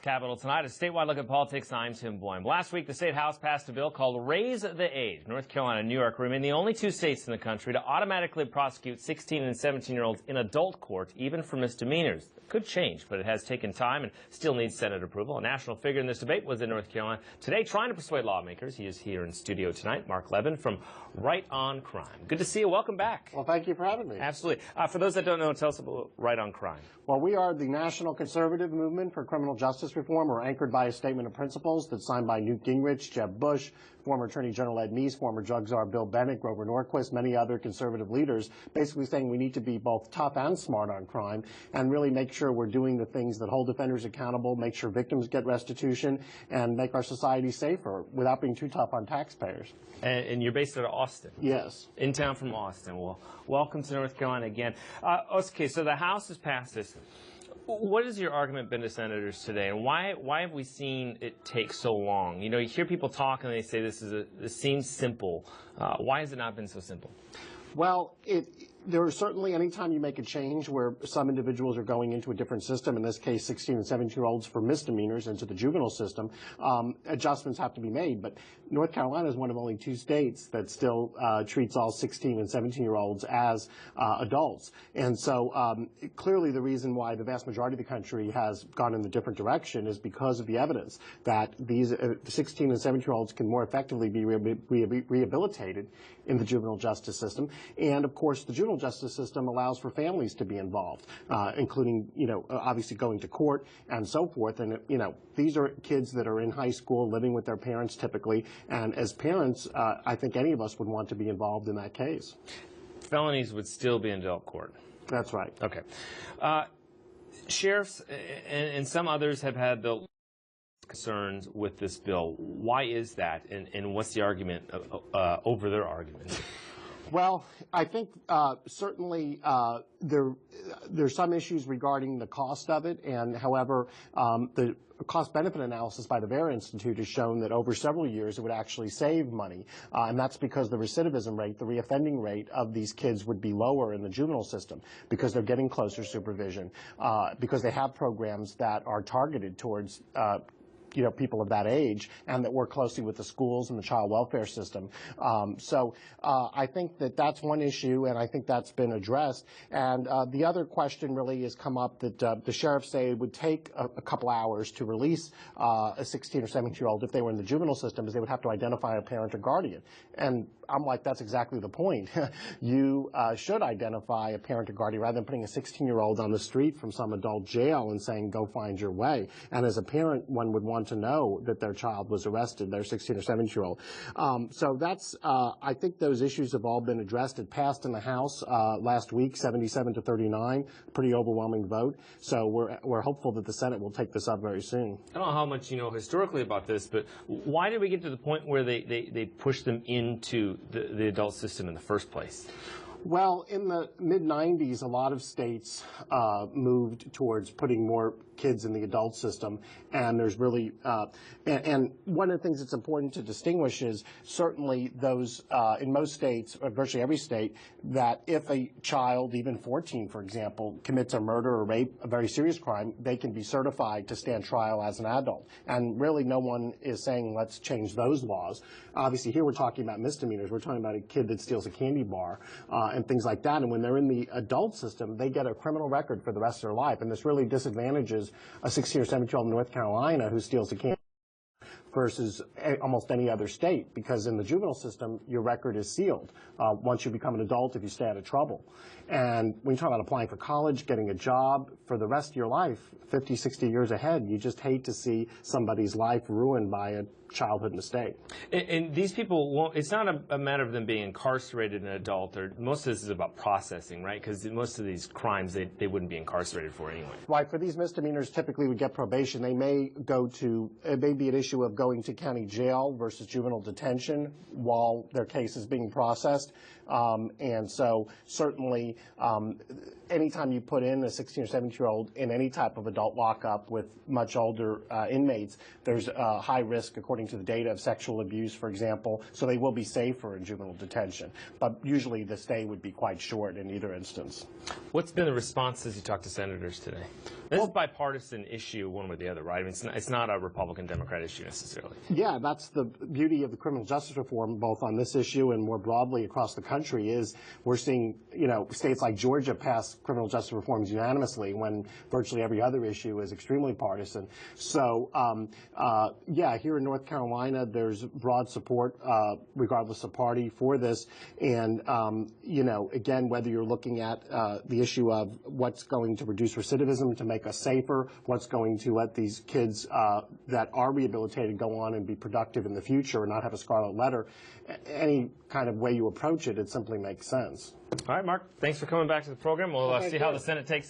Capitol tonight. A statewide look at politics. I'm Tim Boyne. Last week, the state house passed a bill called Raise the Age. North Carolina and New York remain the only two states in the country to automatically prosecute 16 and 17-year-olds in adult court, even for misdemeanors. It could change, but it has taken time and still needs Senate approval. A national figure in this debate was in North Carolina today trying to persuade lawmakers. He is here in studio tonight, Marc Levin from Right on Crime. Good to see you. Welcome back. Well, thank you for having me. Absolutely. For those that don't know, tell us about Right on Crime. Well, we are the National Conservative Movement for Criminal Justice Reform. We're anchored by a statement of principles that's signed by Newt Gingrich, Jeb Bush, former Attorney General Ed Meese, former drug czar Bill Bennett, Grover Norquist, many other conservative leaders, basically saying we need to be both tough and smart on crime and really make sure we're doing the things that hold offenders accountable, make sure victims get restitution, and make our society safer without being too tough on taxpayers. And you're based out of Austin? Yes. In town from Austin. Well, welcome to North Carolina again. Okay, so the House has passed this. What has your argument been to senators today, and why have we seen it take so long? You know, you hear people talk and they say this seems simple. Why has it not been so simple? Well, there is certainly, anytime you make a change where some individuals are going into a different system, in this case 16 and 17-year-olds for misdemeanors into the juvenile system, adjustments have to be made. But North Carolina is one of only two states that still treats all 16 and 17-year-olds as adults. And so clearly the reason why the vast majority of the country has gone in the different direction is because of the evidence that these 16 and 17-year-olds can more effectively be rehabilitated in the juvenile justice system. And of course, the juvenile justice system allows for families to be involved, including, obviously going to court and so forth. And, these are kids that are in high school living with their parents typically. And as parents, I think any of us would want to be involved in that case. Felonies would still be in adult court. That's right. Okay. Sheriffs and some others have had the concerns with this bill. Why is that, and what's the argument over their argument? Well, I think certainly there's some issues regarding the cost of it, and however, the cost-benefit analysis by the VERA Institute has shown that over several years it would actually save money, and that's because the recidivism rate, the reoffending rate of these kids would be lower in the juvenile system because they're getting closer supervision, because they have programs that are targeted towards people of that age and that work closely with the schools and the child welfare system. So I think that that's one issue, and I think that's been addressed. And the other question really has come up that the sheriffs say it would take a couple hours to release a 16 or 17-year-old if they were in the juvenile system, because they would have to identify a parent or guardian. And I'm like, that's exactly the point. You should identify a parent or guardian rather than putting a 16-year-old on the street from some adult jail and saying, go find your way. And as a parent, one would want to know that their child was arrested, their 16 or 17-year-old. So that's, I think those issues have all been addressed. It passed in the House last week, 77-39, pretty overwhelming vote. So we're hopeful that the Senate will take this up very soon. I don't know how much you know historically about this, but why did we get to the point where they pushed them into the adult system in the first place? Well, in the mid-90s, a lot of states moved towards putting more kids in the adult system, and there's really, and one of the things that's important to distinguish is certainly those, in most states, or virtually every state, that if a child, even 14, for example, commits a murder or rape, a very serious crime, they can be certified to stand trial as an adult. And really no one is saying let's change those laws. Obviously here we're talking about misdemeanors. We're talking about a kid that steals a candy bar and things like that. And when they're in the adult system, they get a criminal record for the rest of their life. And this really disadvantages a 16 or 17-year-old in North Carolina who steals a candy versus almost any other state, because in the juvenile system, your record is sealed once you become an adult if you stay out of trouble. And when you talk about applying for college, getting a job for the rest of your life, 50, 60 years ahead, you just hate to see somebody's life ruined by a childhood mistake. And these people won't, it's not a matter of them being incarcerated an adult, or most of this is about processing, right? Because most of these crimes they wouldn't be incarcerated for anyway. Right, for these misdemeanors typically would get probation. They may go to, it may be an issue of going to county jail versus juvenile detention while their case is being processed. And so certainly anytime you put in a 16 or 17-year-old in any type of adult lockup with much older inmates, there's a high risk, according to the data, of sexual abuse, for example, so they will be safer in juvenile detention. But usually the stay would be quite short in either instance. What's been the response as you talk to senators today? This is a bipartisan issue one way or the other, right? I mean, it's not a Republican-Democrat issue necessarily. Yeah, that's the beauty of the criminal justice reform, both on this issue and more broadly across the country, is we're seeing, states like Georgia pass criminal justice reforms unanimously when virtually every other issue is extremely partisan. So, yeah, here in North Carolina, there's broad support, regardless of party, for this. And, again, whether you're looking at the issue of what's going to reduce recidivism to make us safer, what's going to let these kids that are rehabilitated go on and be productive in the future and not have a scarlet letter, any kind of way you approach it, it simply makes sense. All right, Mark, thanks for coming back to the program. We'll see how the Senate takes